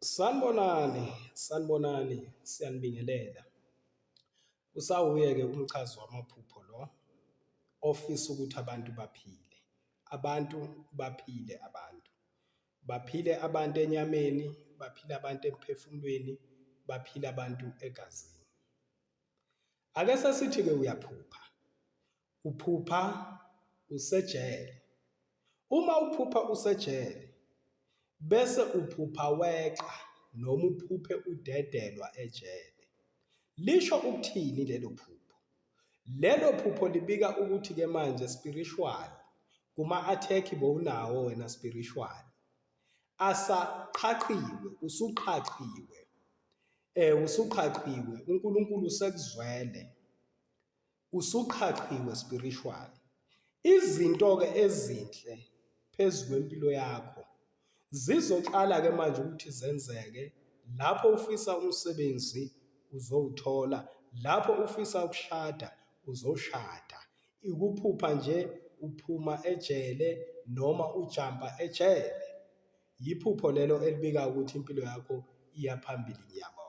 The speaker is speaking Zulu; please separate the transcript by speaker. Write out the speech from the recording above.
Speaker 1: Sanibonani, siyanibingelela. Usawuye-ke umchazo wamaphupho lo ofisa ukuthi abantu baphile. Abantu baphile abantu. Baphile abantu enyameni, baphile abantu emphefumulweni, baphile abantu egazini. Ake sesithi-ke uyaphupha. Uphupha usejele. Uma uphupha usejele bese uphupha weqa noma uphuphe udedelwa ejele. Lisho ukuthini lelo phupho? Lelo phupho libika ukuthi-ke manje spiritual kuma-attack bowunawo wena spiritual asaqhaqiwe, usuqhaqiwe, uNkulunkulu usekuzwele, usuqhaqiwe spiritual. Izinto-ke ezinhle phezu kwempilo yakho zizoqala-ke manje ukuthi zenzeke lapho ufisa umsebenzi uzowuthola, lapho ufisa ukushada uzoshada. Ukuphupha nje uphuma ejele noma ujampa ejele. Yiphupho lelo elibika ukuthi impilo yakho iya phambili. Ngiyabonga.